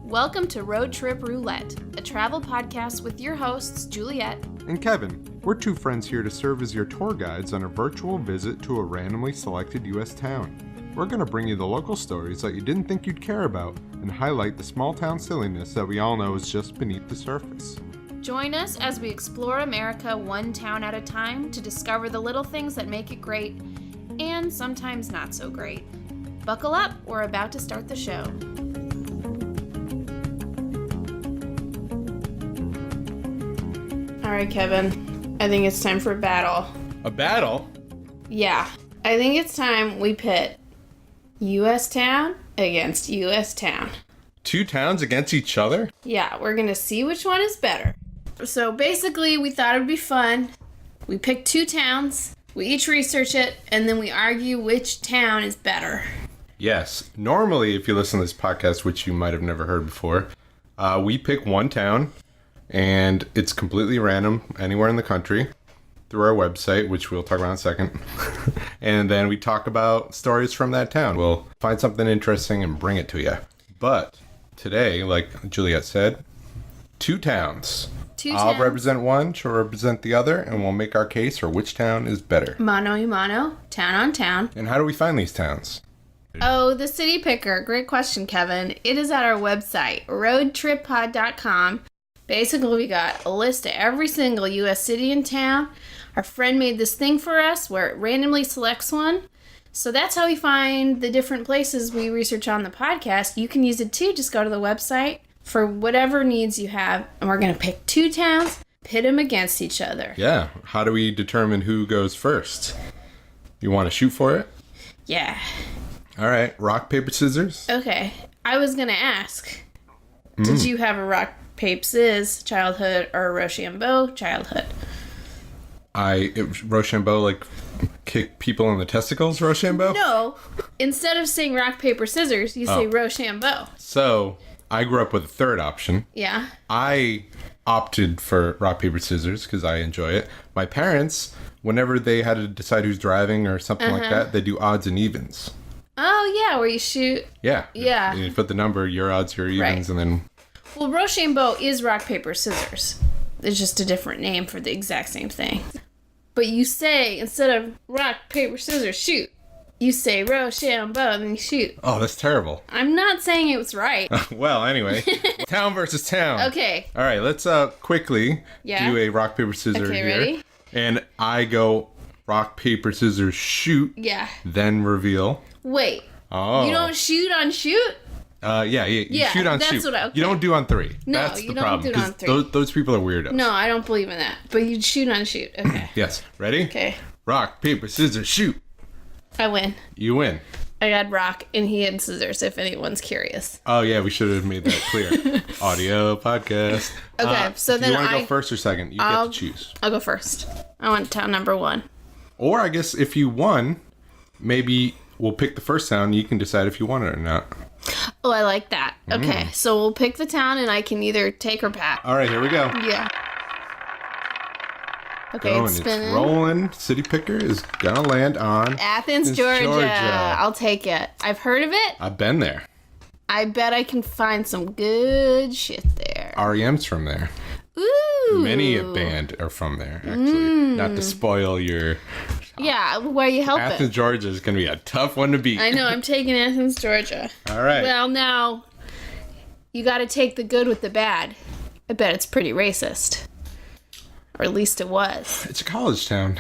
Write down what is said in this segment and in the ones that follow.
Welcome to Roadtrip Roulette, a travel podcast with your hosts, Juliet and Kevin. We're two friends here to serve as your tour guides on a virtual visit to a randomly selected U.S. town. We're going to bring you the local stories that you didn't think you'd care about and highlight the small town silliness that we all know is just beneath the surface. Join us as we explore America one town at a time to discover the little things that make it great and sometimes not so great. Buckle up, we're about to start the show. All right, Kevin, I think it's time for a battle. A battle? Yeah, I think it's time we pit U.S. town against U.S. town. Two towns against each other? Yeah, we're going to see which one is better. So basically, we thought it would be fun. We picked two towns, we each research it, and then we argue which town is better. Yes. Normally, if you listen to this podcast, which you might have never heard before, we pick one town, and it's completely random anywhere in the country through our website, which we'll talk about in a second. And then we talk about stories from that town. We'll find something interesting and bring it to you. But today, like Juliet said, two towns. I'll represent one, she'll represent the other, and we'll make our case for which town is better. Mano y mano, town on town. And how do we find these towns? Oh, the city picker. Great question, Kevin. It is at our website, roadtrippod.com. Basically, we got a list of every single U.S. city and town. Our friend made this thing for us where it randomly selects one. So that's how we find the different places we research on the podcast. You can use it too. Just go to the website for whatever needs you have. And we're going to pick two towns, pit them against each other. Yeah. How do we determine who goes first? You want to shoot for it? Yeah. All right. Rock, paper, scissors? Okay. I was going to ask, did you have a rock, paper, scissors childhood or a Rochambeau childhood? Rochambeau, like kick people in the testicles, Rochambeau? No. Instead of saying rock, paper, scissors, you say Rochambeau. So, I grew up with a third option. Yeah. I opted for rock, paper, scissors because I enjoy it. My parents, whenever they had to decide who's driving or something like that, they do odds and evens. Oh, yeah, where you shoot. Yeah. Yeah. You put the number, your odds, your evens, and then... Well, Rochambeau is rock, paper, scissors. It's just a different name for the exact same thing. But you say, instead of rock, paper, scissors, shoot, you say Rochambeau and then you shoot. Oh, that's terrible. I'm not saying it was right. Well, anyway. Town versus town. Okay. All right, let's quickly do a rock, paper, scissors here. Ready? And I go rock, paper, scissors, shoot. Yeah. Then reveal. Wait. Oh. You don't shoot on shoot? Yeah, you shoot on that's shoot. Okay. You don't do on three. No, that's you the don't problem, do it on three. Those people are weirdos. No, I don't believe in that. But you shoot on shoot. Okay. Yes. Ready? Okay. Rock, paper, scissors, shoot. I win. You win. I got rock and he had scissors, if anyone's curious. Oh, yeah, we should have made that clear. Audio podcast. Okay, so then you want to go first or second? You get to choose. I'll go first. I want town number one. Or I guess if you won, maybe we'll pick the first town and you can decide if you want it or not. Oh, I like that. Okay, so we'll pick the town and I can either take or pass. All right, here we go. Yeah. Okay, it's spinning. It's rolling. City picker is gonna land on Athens, Georgia. I'll take it. I've heard of it. I've been there. I bet I can find some good shit there. REM's from there. Ooh. Many a band are from there, actually. Not to spoil your... Yeah, where you help Athens, Georgia is going to be a tough one to beat. I know, I'm taking Athens, Georgia. All right. Well, now, you got to take the good with the bad. I bet it's pretty racist. Or at least it was. It's a college town.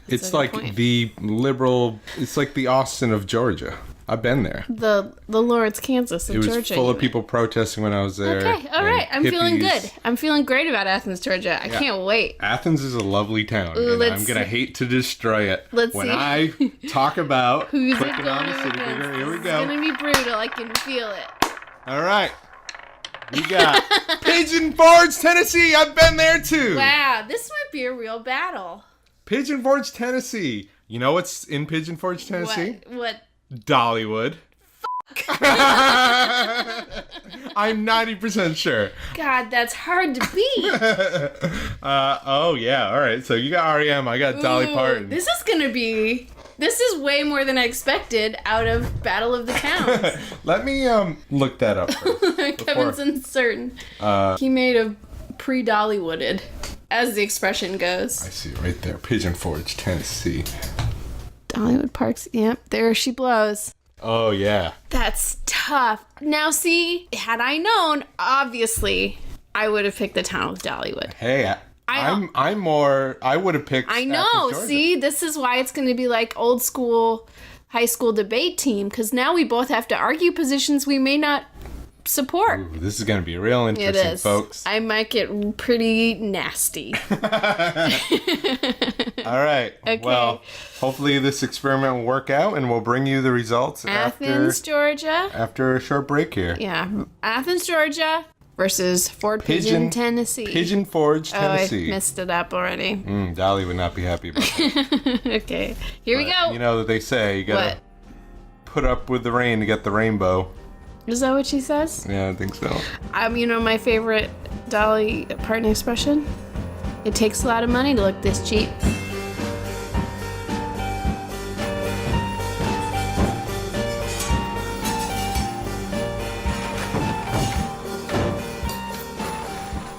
It's like point. the liberal... It's like the Austin of Georgia. I've been there. The Lawrence, Kansas of Georgia. It was full of people protesting when I was there. Okay, all right. I'm feeling good. I'm feeling great about Athens, Georgia. I can't wait. Athens is a lovely town, Ooh, and I'm going to hate to destroy it. Let's when see. I talk about Who's it clicking going on the city against? picker, here we It's go. going to be brutal. I can feel it. All right. We got Pigeon Forge, Tennessee. I've been there too. Wow, this might be a real battle. Pigeon Forge, Tennessee. You know what's in Pigeon Forge, Tennessee? What? Dollywood. I'm 90% sure. God, that's hard to beat. Oh yeah, all right. So you got REM, I got Dolly Parton. This is gonna be This is way more than I expected out of Battle of the Towns. Let me look that up first. Kevin's uncertain. He made a pre-Dollywooded, as the expression goes. I see it right there. Pigeon Forge, Tennessee. Dollywood Parks. Yep, there she blows. Oh, yeah. That's tough. Now, see, had I known, obviously, I would have picked the town of Dollywood. Hey, I'm more... I would have picked... I know. Athens, Georgia. See, this is why it's going to be like old school, high school debate team, because now we both have to argue positions we may not support. Ooh, this is going to be real It interesting, is. folks. I might get pretty nasty. All right. Okay. Well, hopefully this experiment will work out, and we'll bring you the results Athens, Georgia. after a short break here. Yeah. Athens, Georgia versus Fort Pigeon, Tennessee. Pigeon Forge, Tennessee. Oh, I messed it up already. Dolly would not be happy about that. Okay. Here we go. You know that they say you gotta What? put up with the rain to get the rainbow. Is that what she says? Yeah, I think so. You know my favorite Dolly Parton expression? It takes a lot of money to look this cheap.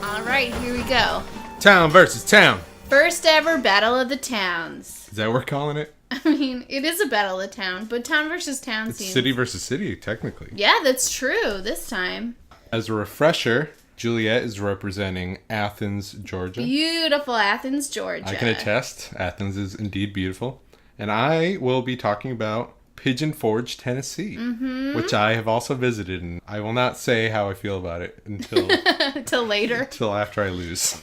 All right, here we go. Town versus town. First ever Battle of the Towns. Is that what we're calling it? I mean, it is a battle of the town, but town versus town It's seems... city versus city, technically. Yeah, that's true this time. As a refresher, Juliet is representing Athens, Georgia. Beautiful Athens, Georgia. I can attest, Athens is indeed beautiful. And I will be talking about Pigeon Forge, Tennessee, which I have also visited. And I will not say how I feel about it until Till later. until after I lose.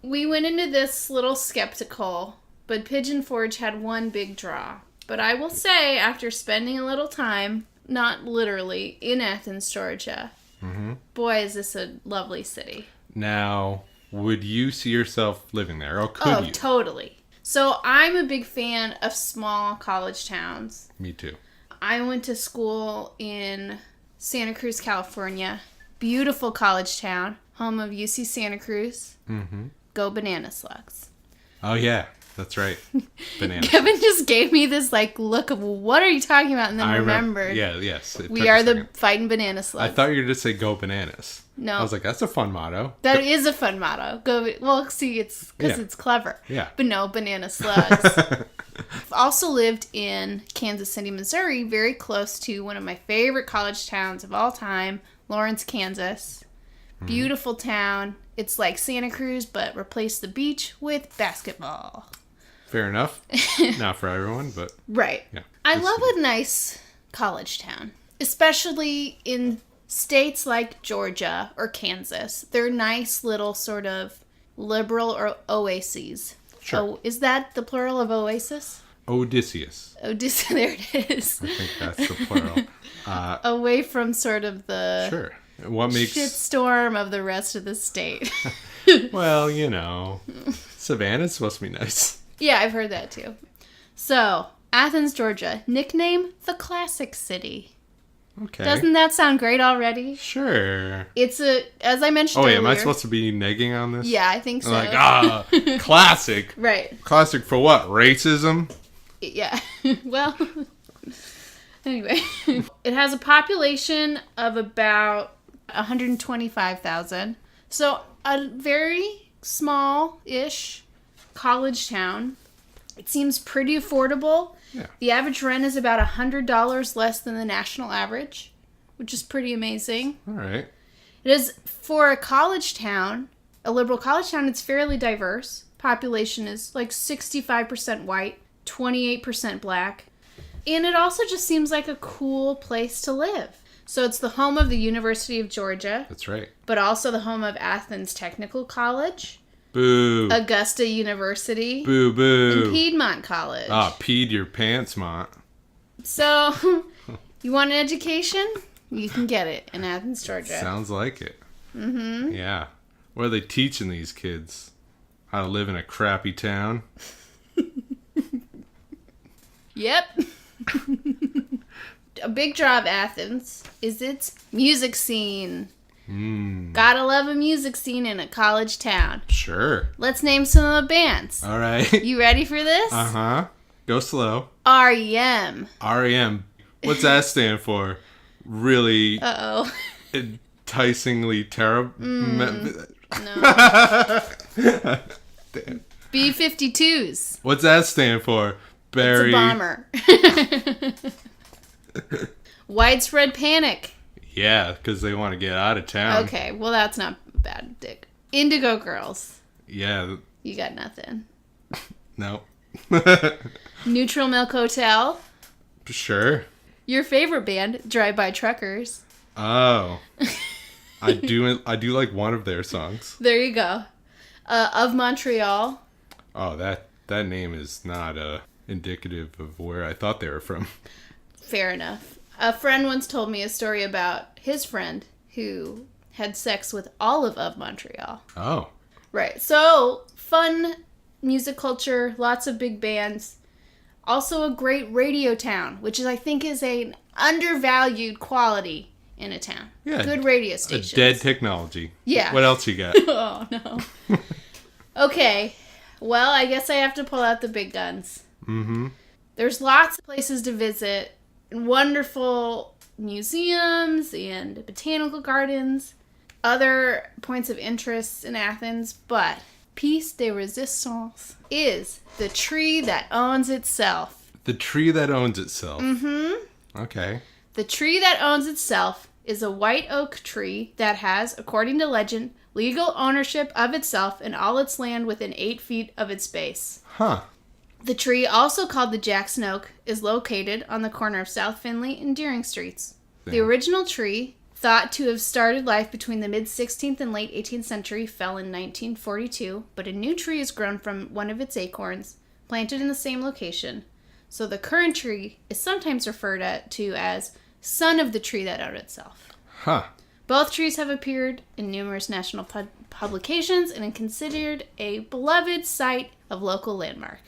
We went into this little skeptical, but Pigeon Forge had one big draw. But I will say, after spending a little time, not literally, in Athens, Georgia, boy, is this a lovely city. Now, would you see yourself living there, or could you? Totally. So I'm a big fan of small college towns. Me too. I went to school in Santa Cruz, California. Beautiful college town, home of UC Santa Cruz. Go Banana Slugs. Oh, yeah. That's right. Banana. Kevin just gave me this look of what are you talking about, and then remembered. Yeah, yes. We are the fighting banana slugs. I thought you were going to say go bananas. No. I was like, that's a fun motto. That is a fun motto. Well, see, it's because it's clever. Yeah. But no, banana slugs. I've also lived in Kansas City, Missouri, very close to one of my favorite college towns of all time, Lawrence, Kansas. Beautiful town. It's like Santa Cruz, but replace the beach with basketball. Fair enough. Not for everyone, but Right. yeah. I love a nice college town, especially in states like Georgia or Kansas. They're nice little sort of liberal or oases. Sure. Oh, is that the plural of oasis? Odysseus. There it is. I think that's the plural. Away from sort of the Sure. What makes... shitstorm of the rest of the state. Well, you know, Savannah's supposed to be nice. Yeah, I've heard that too. So, Athens, Georgia. Nickname, the Classic City. Okay. Doesn't that sound great already? Sure. It's as I mentioned Oh, earlier. yeah, am I supposed to be negging on this? Yeah, I think so. Like, classic. Right. Classic for what? Racism? Yeah. Well, anyway. It has a population of about 125,000. So, a very small-ish college town. It seems pretty affordable. Yeah. The average rent is about $100 less than the national average, which is pretty amazing. All right. It is, for a college town, a liberal college town, it's fairly diverse. Population is like 65% white, 28% black. And it also just seems like a cool place to live. So it's the home of the University of Georgia. That's right. But also the home of Athens Technical College. Boo. Augusta University. Boo, boo. And Piedmont College. Ah, peed your pants, Mont. So, you want an education? You can get it in Athens, Georgia. Sounds like it. Mm-hmm. Yeah. What are they teaching these kids? How to live in a crappy town? Yep. A big draw of Athens is its music scene. Gotta love a music scene in a college town. Sure. Let's name some of the bands. All right. You ready for this? Uh-huh. Go slow. REM. REM. What's that stand for? Really Uh-oh. enticingly terrible. No. Damn. B-52s. What's that stand for? It's a bomber. Widespread panic. Yeah, because they want to get out of town. Okay, well that's not bad, Dick. Indigo Girls. Yeah. You got nothing. No. Neutral Milk Hotel. Sure. Your favorite band, Drive-By Truckers. Oh. I do like one of their songs. There you go. Of Montreal. Oh, that name is not indicative of where I thought they were from. Fair enough. A friend once told me a story about his friend who had sex with all of Montreal. Oh. Right. So, fun music culture, lots of big bands. Also a great radio town, which I think is an undervalued quality in a town. Yeah. Good radio stations. A dead technology. Yeah. What else you got? Oh, no. Okay. Well, I guess I have to pull out the big guns. Mm-hmm. There's lots of places to visit. Wonderful museums and botanical gardens. Other points of interest in Athens. But piece de resistance is the tree that owns itself. The tree that owns itself. Mm-hmm. Okay. The tree that owns itself is a white oak tree that has, according to legend, legal ownership of itself and all its land within 8 feet of its base. Huh. The tree, also called the Jackson Oak, is located on the corner of South Finley and Deering Streets. The original tree, thought to have started life between the mid-16th and late 18th century, fell in 1942, but a new tree is grown from one of its acorns, planted in the same location. So the current tree is sometimes referred to as son of the tree that owned itself. Huh. Both trees have appeared in numerous national publications and are considered a beloved site of local landmark.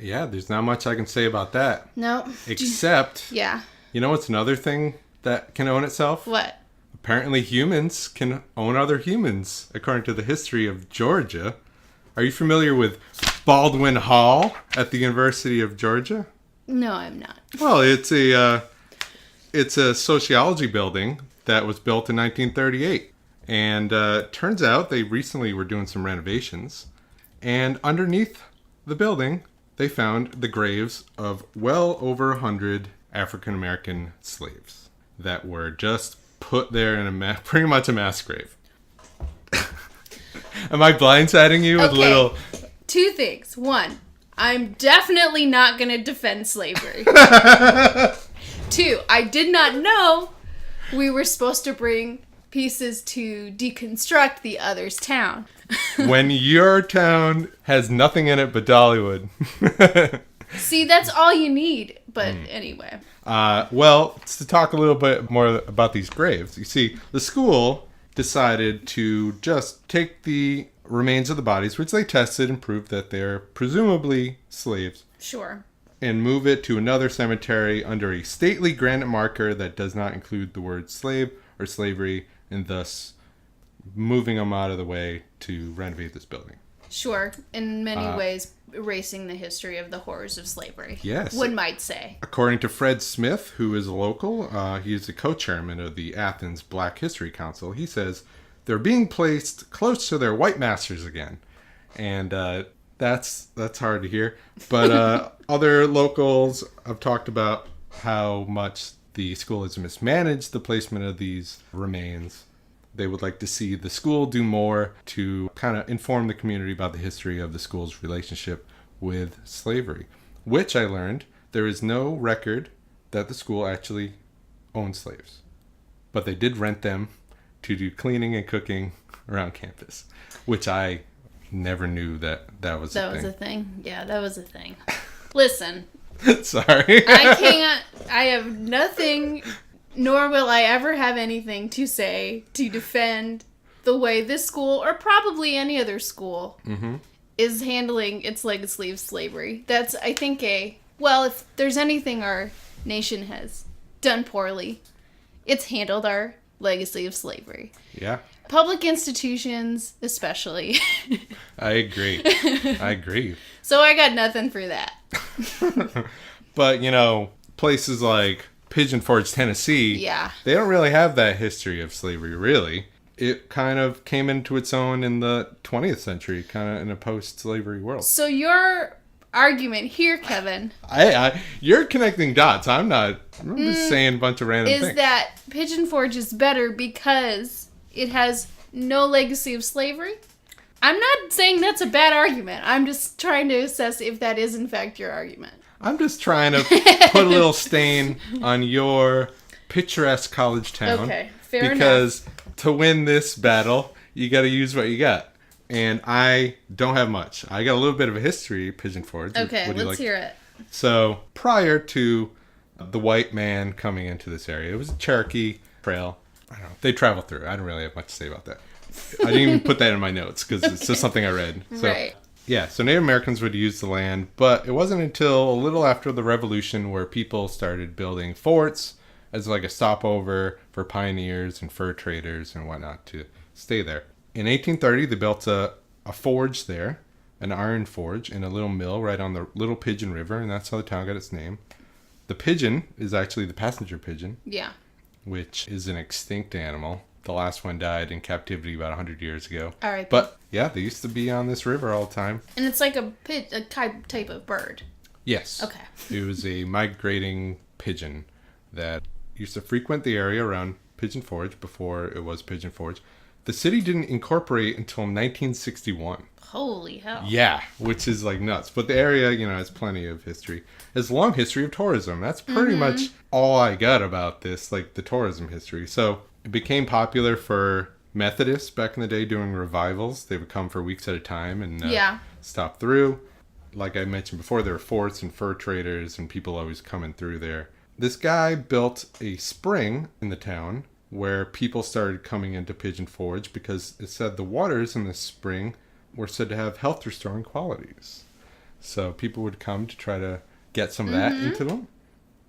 Yeah, there's not much I can say about that. No. Except, Yeah. You know what's another thing that can own itself? What? Apparently humans can own other humans, according to the history of Georgia. Are you familiar with Baldwin Hall at the University of Georgia? No, I'm not. Well, it's a sociology building that was built in 1938. And turns out they recently were doing some renovations. And underneath the building, they found the graves of well over 100 African American slaves that were just put there in pretty much a mass grave. Am I blindsiding you with little... 2 things. 1, I'm definitely not going to defend slavery. 2, I did not know we were supposed to bring pieces to deconstruct the other's town. When your town has nothing in it but Dollywood. See, that's all you need. But anyway. Well, to talk a little bit more about these graves. You see, the school decided to just take the remains of the bodies, which they tested and proved that they're presumably slaves. Sure. And move it to another cemetery under a stately granite marker that does not include the word slave or slavery, and thus moving them out of the way to renovate this building. Sure. In many ways, erasing the history of the horrors of slavery. Yes. One might say. According to Fred Smith, who is a local, he is the co-chairman of the Athens Black History Council, he says, they're being placed close to their white masters again. And that's hard to hear. But other locals have talked about how much the school has mismanaged the placement of these remains. They would like to see the school do more to kind of inform the community about the history of the school's relationship with slavery, which I learned there is no record that the school actually owned slaves, but they did rent them to do cleaning and cooking around campus, which I never knew that was a thing. That was a thing. Yeah, that was a thing. Listen. Sorry. I have nothing, nor will I ever have anything to say to defend the way this school, or probably any other school, is handling its legacy of slavery. That's, I think, if there's anything our nation has done poorly, it's handled our legacy of slavery. Yeah. Public institutions, especially. I agree. So I got nothing for that. But, places like Pigeon Forge, Tennessee, Yeah. they don't really have that history of slavery, really. It kind of came into its own in the 20th century, kind of in a post-slavery world. So your argument here, Kevin, You're connecting dots. I'm just saying a bunch of random things. is that Pigeon Forge is better because it has no legacy of slavery? I'm not saying that's a bad argument. I'm just trying to assess if that is, in fact, your argument. I'm just trying to put a little stain on your picturesque college town. Okay, fair enough. Because to win this battle, you got to use what you got. And I don't have much. I got a little bit of a history, Pigeon Forge. Okay, let's hear it. So, prior to the white man coming into this area, it was a Cherokee trail. I don't know. They traveled through. I don't really have much to say about that. I didn't even put that in my notes because it's just something I read. So, Right. Yeah, so Native Americans would use the land, but it wasn't until a little after the Revolution where people started building forts as like a stopover for pioneers and fur traders and whatnot to stay there. In 1830, they built a forge there, an iron forge, in a little mill right on the Little Pigeon River, and that's how the town got its name. The pigeon is actually the passenger pigeon, Yeah. which is an extinct animal. The last one died in captivity about 100 years ago. All right. But, yeah, they used to be on this river all the time. And it's like a type of bird. Yes. Okay. It was a migrating pigeon that used to frequent the area around Pigeon Forge before it was Pigeon Forge. The city didn't incorporate until 1961. Holy hell. Yeah, which is like nuts. But the area, has plenty of history. It has a long history of tourism. That's pretty much all I got about this, like the tourism history. So it became popular for Methodists back in the day doing revivals. They would come for weeks at a time and stop through. Like I mentioned before, there were forts and fur traders and people always coming through there. This guy built a spring in the town where people started coming into Pigeon Forge because it said the waters in this spring were said to have health restoring qualities. So people would come to try to get some of that into them.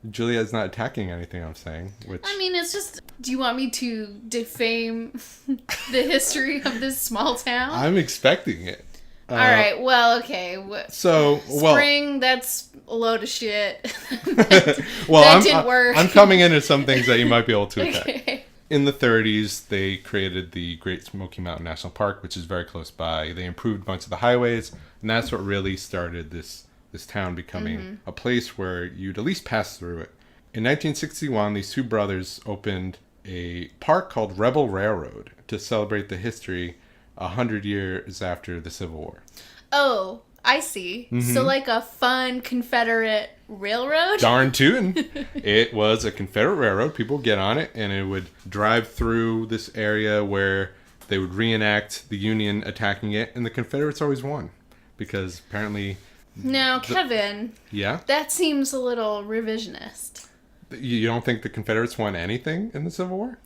Julia's not attacking anything I'm saying. I mean, it's just, do you want me to defame the history of this small town? I'm expecting it. All right, well, okay. Spring, that's a load of shit. That didn't work. I'm coming into some things that you might be able to attack. Okay. In the 30s, they created the Great Smoky Mountain National Park, which is very close by. They improved a bunch of the highways, and that's what really started this town becoming a place where you'd at least pass through it. In 1961, these two brothers opened a park called Rebel Railroad to celebrate the history 100 years after the Civil War. Oh, I see. So like a fun Confederate railroad? Darn tootin'. It was a Confederate railroad. People would get on it, and it would drive through this area where they would reenact the Union attacking it, and the Confederates always won. Because apparently... Now, Kevin, Yeah? that seems a little revisionist. You don't think the Confederates won anything in the Civil War?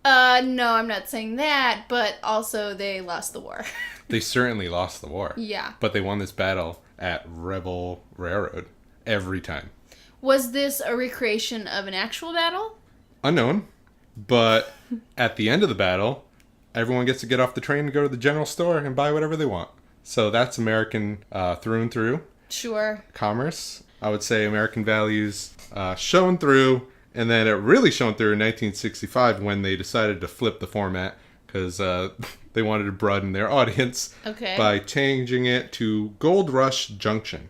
No, I'm not saying that, but also they lost the war. They certainly lost the war. Yeah. But they won this battle at Rebel Railroad every time. Was this a recreation of an actual battle? Unknown. But at the end of the battle, everyone gets to get off the train and go to the general store and buy whatever they want. So that's American through and through. Sure. Commerce. I would say American values shown through. And then it really shone through in 1965 when they decided to flip the format because they wanted to broaden their audience by changing it to Gold Rush Junction,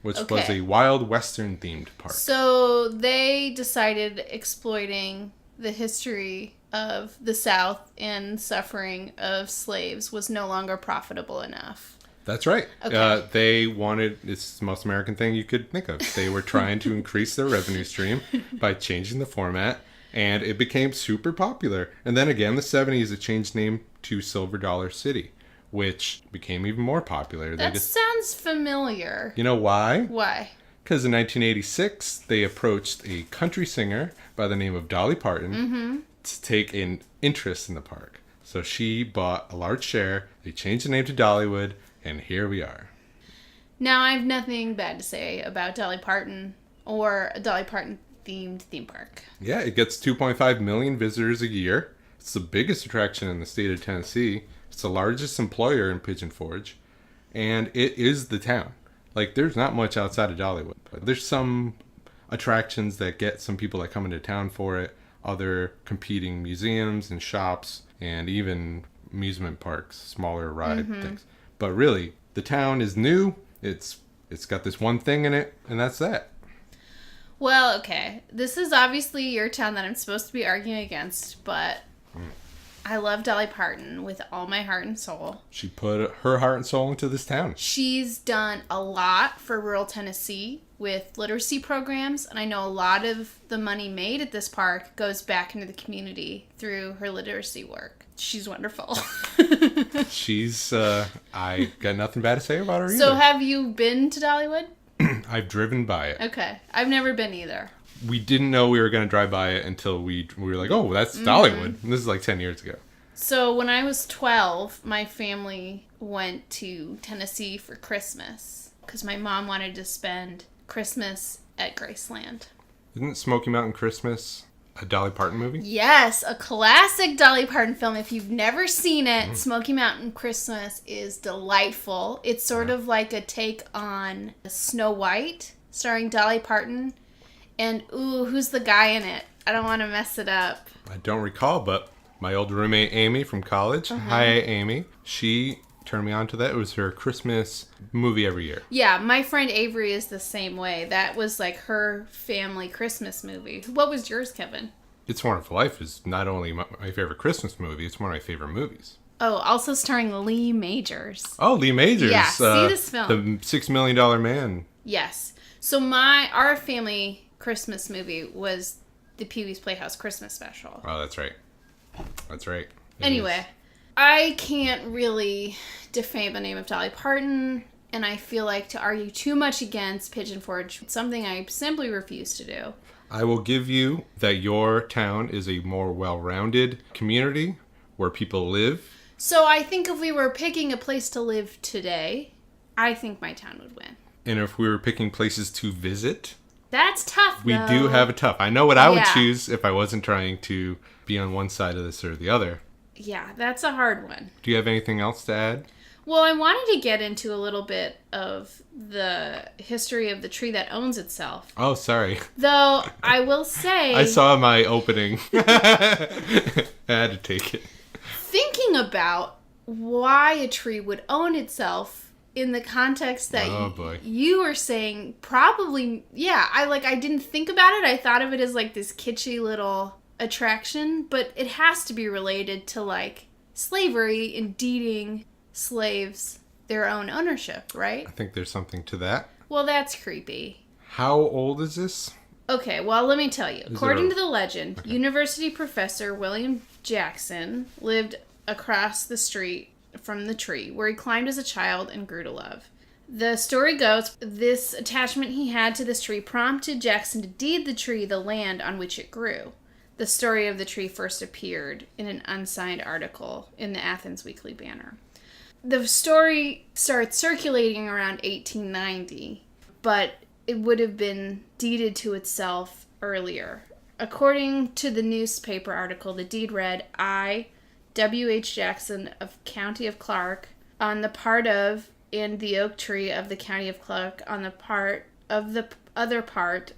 which was a Wild Western themed park. So they decided exploiting the history of the South and suffering of slaves was no longer profitable enough. That's right. Okay. They wanted, it's the most American thing you could think of. They were trying to increase their revenue stream by changing the format, and it became super popular. And then again, in the 70s, it changed name to Silver Dollar City, which became even more popular. That sounds familiar. You know why? Why? Because in 1986, they approached a country singer by the name of Dolly Parton to take an interest in the park. So she bought a large share, they changed the name to Dollywood, and here we are. Now, I have nothing bad to say about Dolly Parton or a Dolly Parton themed theme park. Yeah, it gets 2.5 million visitors a year. It's the biggest attraction in the state of Tennessee. It's the largest employer in Pigeon Forge. And it is the town. Like, there's not much outside of Dollywood. But there's some attractions that get some people that come into town for it. Other competing museums and shops and even amusement parks, smaller ride things. But really, the town is new. It's got this one thing in it, and that's that. Well, okay. This is obviously your town that I'm supposed to be arguing against, but I love Dolly Parton with all my heart and soul. She put her heart and soul into this town. She's done a lot for rural Tennessee with literacy programs, and I know a lot of the money made at this park goes back into the community through her literacy work. She's wonderful. She's, I got nothing bad to say about her either. So have you been to Dollywood? I've driven by it. Okay. I've never been either. We didn't know we were going to drive by it until we were like, oh, that's Dollywood. And this is like 10 years ago. So when I was 12, my family went to Tennessee for Christmas because my mom wanted to spend Christmas at Graceland. Isn't Smoky Mountain Christmas a Dolly Parton movie? Yes, a classic Dolly Parton film. If you've never seen it, Smoky Mountain Christmas is delightful. It's sort of like a take on Snow White, starring Dolly Parton. And, ooh, who's the guy in it? I don't want to mess it up. I don't recall, but my old roommate Amy from college, hi Amy, she turned me on to that. It was her Christmas movie every year. Yeah, my friend Avery is the same way. That was like her family Christmas movie. What was yours, Kevin? It's Wonderful Life is not only my favorite Christmas movie, it's one of my favorite movies. Oh, also starring Lee Majors. Oh, Lee Majors. Yeah, see this film. The $6 Million Man. Yes. So our family Christmas movie was the Pee-wee's Playhouse Christmas special. Oh, that's right. That's right. Anyway, I can't really defame the name of Dolly Parton, and I feel like to argue too much against Pigeon Forge, it's something I simply refuse to do. I will give you that your town is a more well-rounded community where people live. So I think if we were picking a place to live today, I think my town would win. And if we were picking places to visit, that's tough, we though. do have a tough. I know what I would choose if I wasn't trying to be on one side of this or the other. Yeah, that's a hard one. Do you have anything else to add? Well, I wanted to get into a little bit of the history of the tree that owns itself. Oh, sorry. Though, I will say... I saw my opening. I had to take it. Thinking about why a tree would own itself in the context that you were saying, probably, yeah, I didn't think about it. I thought of it as like this kitschy little attraction, but it has to be related to like slavery and deeding slaves their own ownership, right? I think there's something to that. Well, that's creepy. How old is this? Okay, well, let me tell you. According to the legend, university professor William Jackson lived across the street from the tree, where he climbed as a child and grew to love. The story goes, this attachment he had to this tree prompted Jackson to deed the tree the land on which it grew. The story of the tree first appeared in an unsigned article in the Athens Weekly Banner. The story started circulating around 1890, but it would have been deeded to itself earlier. According to the newspaper article, the deed read, I, W.H. Jackson of County of Clark, on the part of, and the oak tree of the County of Clark, on the part of the other part,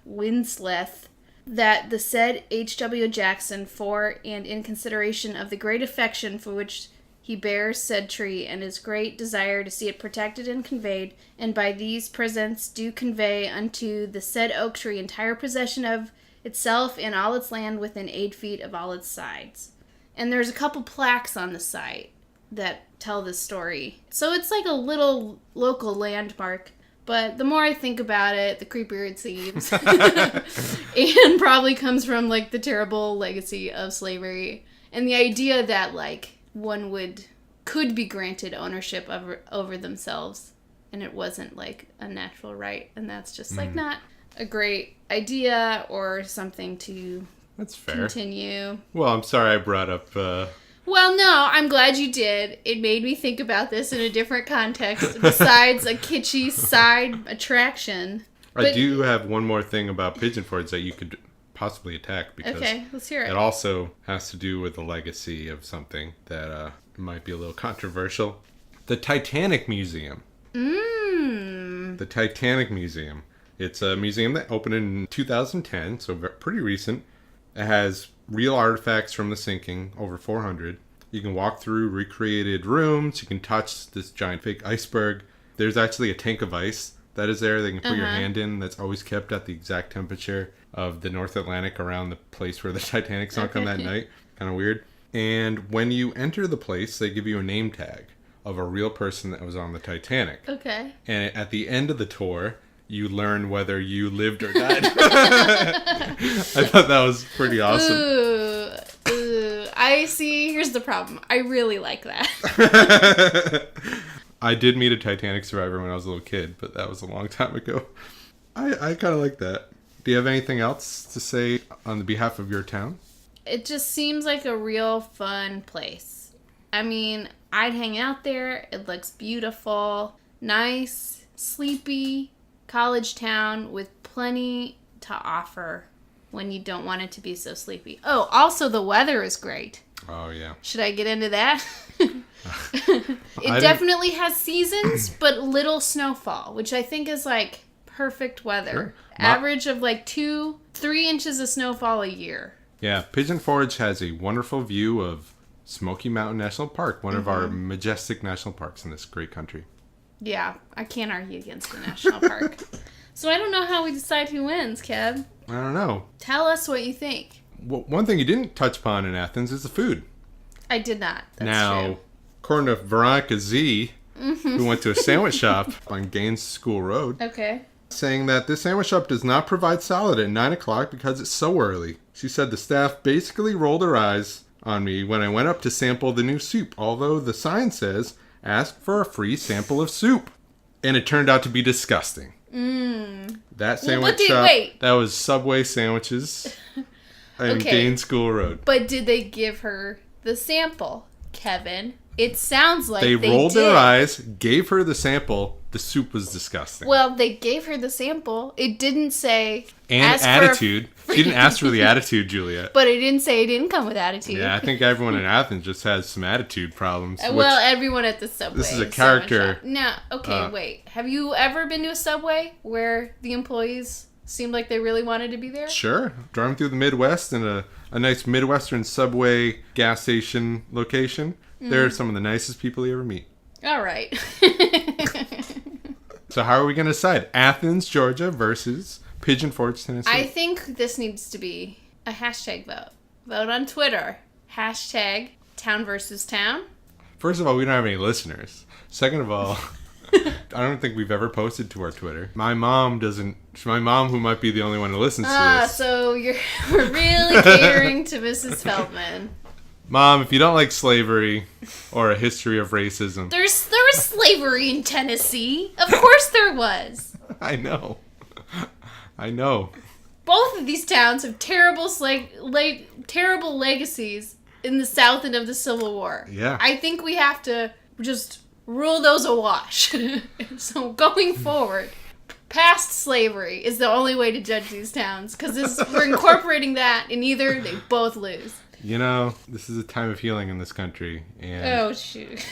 Winsleth, that the said H.W. Jackson, for and in consideration of the great affection for which he bears said tree, and his great desire to see it protected and conveyed, and by these presents do convey unto the said oak tree entire possession of itself and all its land within 8 feet of all its sides. And there's a couple plaques on the site that tell this story. So it's like a little local landmark. But the more I think about it, the creepier it seems. And probably comes from like the terrible legacy of slavery. And the idea that like one could be granted ownership over themselves. And it wasn't like a natural right. And that's just like not a great idea or something to That's fair. Continue. Well, I'm sorry I brought up... Well, no, I'm glad you did. It made me think about this in a different context besides a kitschy side attraction. I do have one more thing about Pigeon Forge that you could possibly attack, because Okay, let's hear it. it also has to do with the legacy of something that might be a little controversial. The Titanic Museum. The Titanic Museum. It's a museum that opened in 2010, so pretty recent. It has real artifacts from the sinking, over 400. You can walk through recreated rooms. You can touch this giant fake iceberg. There's actually a tank of ice that is there that you can put your hand in, that's always kept at the exact temperature of the North Atlantic around the place where the Titanic sunk on that night. Kind of weird. And when you enter the place, they give you a name tag of a real person that was on the Titanic. Okay. And at the end of the tour, you learn whether you lived or died. I thought that was pretty awesome. Ooh. I see. Here's the problem. I really like that. I did meet a Titanic survivor when I was a little kid, but that was a long time ago. I kind of like that. Do you have anything else to say on the behalf of your town? It just seems like a real fun place. I mean, I'd hang out there. It looks beautiful, nice, sleepy, college town with plenty to offer when you don't want it to be so sleepy. Oh, also the weather is great. Oh, yeah. Should I get into that? It definitely has seasons, but little snowfall, which I think is like perfect weather. Sure. Average of like 2-3 inches of snowfall a year. Yeah, Pigeon Forge has a wonderful view of Smoky Mountain National Park, one of our majestic national parks in this great country. Yeah, I can't argue against the national park. So I don't know how we decide who wins, Kev. I don't know. Tell us what you think. Well, one thing you didn't touch upon in Athens is the food. I did not. That's now, true. according to Veronica Z, who went to a sandwich shop on Gaines School Road, Okay. saying that this sandwich shop does not provide salad at 9 o'clock because it's so early. She said the staff basically rolled their eyes on me when I went up to sample the new soup, although the sign says, ask for a free sample of soup. And it turned out to be disgusting. That sandwich shop, wait. that was Subway sandwiches on Okay. Gaines School Road. But did they give her the sample, Kevin? It sounds like They they rolled did. their eyes, gave her the sample. The soup was disgusting. Well, they gave her the sample. It didn't say... And ask for a attitude. She didn't ask for the attitude, Juliet. But it didn't say it didn't come with attitude. Yeah, I think everyone in Athens just has some attitude problems. Well, everyone at the Subway. This is a sandwich character. shop. No, okay, wait. Have you ever been to a Subway where the employees seemed like they really wanted to be there? Sure. Driving through the Midwest in a nice Midwestern Subway gas station location. They're some of the nicest people you ever meet. All right. So how are we going to decide? Athens, Georgia versus Pigeon Forge, Tennessee. I think this needs to be a hashtag vote. Vote on Twitter. Hashtag town versus town. First of all, we don't have any listeners. Second of all, I don't think we've ever posted to our Twitter. My mom, who might be the only one who listens to this. So we're really catering to Mrs. Feldman. Mom, if you don't like slavery or a history of racism. There was slavery in Tennessee. Of course there was. I know. I know. Both of these towns have terrible terrible legacies in the South and of the Civil War. Yeah. I think we have to just rule those awash. So going forward, past slavery is the only way to judge these towns, because we're incorporating that, and either they both lose. You know, this is a time of healing in this country, and Oh, shoot.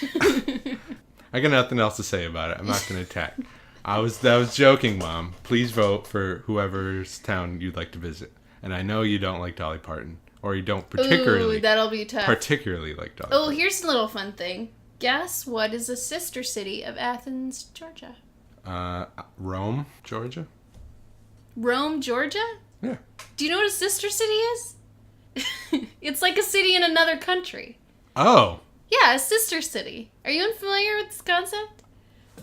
I got nothing else to say about it. I'm not going to attack. I was joking, Mom. Please vote for whoever's town you'd like to visit. And I know you don't like Dolly Parton, or you don't particularly Ooh, that'll be tough. like Dolly Oh, Parton. here's a little fun thing. Guess what is a sister city of Athens, Georgia? Rome, Georgia? Rome, Georgia? Yeah. Do you know what a sister city is? It's like a city in another country. Oh. Yeah, a sister city. Are you unfamiliar with this concept?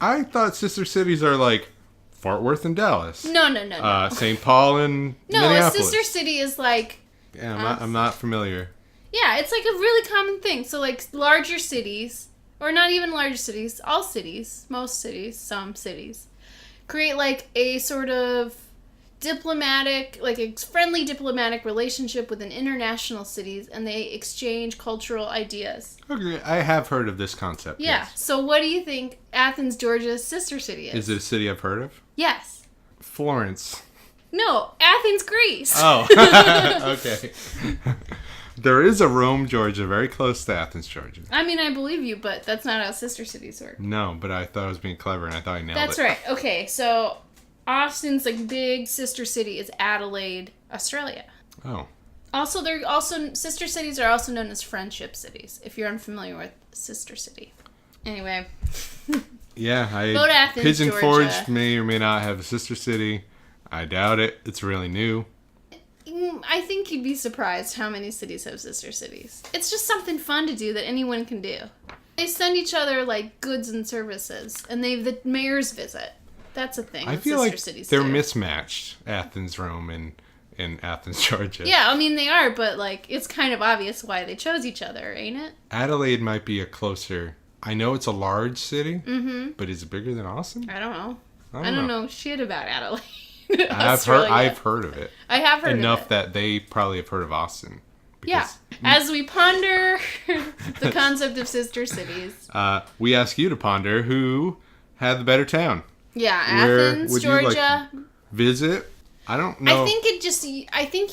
I thought sister cities are like Fort Worth and Dallas. No. St. Paul and No, Minneapolis. a sister city is like... Yeah, I'm not familiar. Yeah, it's like a really common thing. So, like, larger cities, or not even larger cities, all cities, most cities, some cities, create, like, a sort of diplomatic, like a friendly diplomatic relationship with an international cities, and they exchange cultural ideas. Okay, I have heard of this concept. Yeah. Yes. So what do you think Athens, Georgia's sister city is? Is it a city I've heard of? Yes. Florence. No, Athens, Greece. Oh, okay. There is a Rome, Georgia, very close to Athens, Georgia. I mean, I believe you, but that's not how sister cities work. No, but I thought I was being clever, and I thought I nailed it. That's right. Okay, so Austin's like big sister city is Adelaide, Australia. Oh. Also, sister cities are also known as friendship cities. If you're unfamiliar with sister city. Anyway. Yeah, Vote Athens, Pigeon Georgia. Forge may or may not have a sister city. I doubt it. It's really new. I think you'd be surprised how many cities have sister cities. It's just something fun to do that anyone can do. They send each other like goods and services, and the mayors visit. That's a thing. I that feel sister like cities they're do. mismatched. Athens, Rome, and Athens, Georgia. Yeah, I mean they are, but like it's kind of obvious why they chose each other, ain't it? Adelaide might be a closer. I know it's a large city, but is it bigger than Austin? I don't know. I don't know shit about Adelaide. I've heard of it. I have heard enough of it. that they probably have heard of Austin. Yeah. As we ponder the concept of sister cities. We ask you to ponder who had the better town. Yeah, Where Athens, would Georgia. you visit? I don't know. I think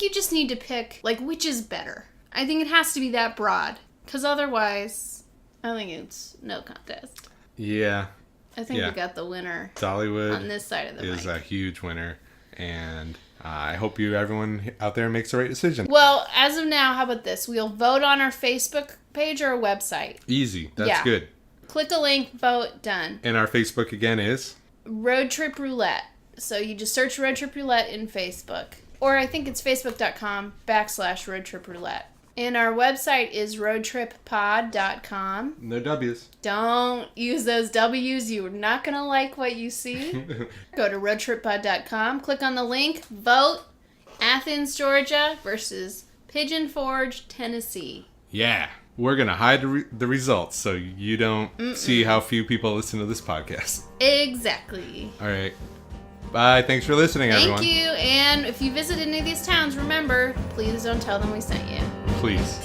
you just need to pick like which is better. I think it has to be that broad, because otherwise, I think it's no contest. Yeah. I think we got the winner. Dollywood on this side of the is mic. a huge winner, and I hope everyone out there makes the right decision. Well, as of now, how about this? We'll vote on our Facebook page or our website. Easy. That's good. Click a link, vote, done. And our Facebook again is? Roadtrip Roulette. So you just search Roadtrip Roulette in Facebook. Or I think it's facebook.com/Roadtrip Roulette. And our website is roadtrippod.com. No W's. Don't use those W's. You're not going to like what you see. Go to roadtrippod.com. Click on the link. Vote Athens, Georgia versus Pigeon Forge, Tennessee. Yeah. We're going to hide the results so you don't see how few people listen to this podcast. Exactly. All right. Bye. Thanks for listening, everyone. Thank you. And if you visit any of these towns, remember, please don't tell them we sent you. Please.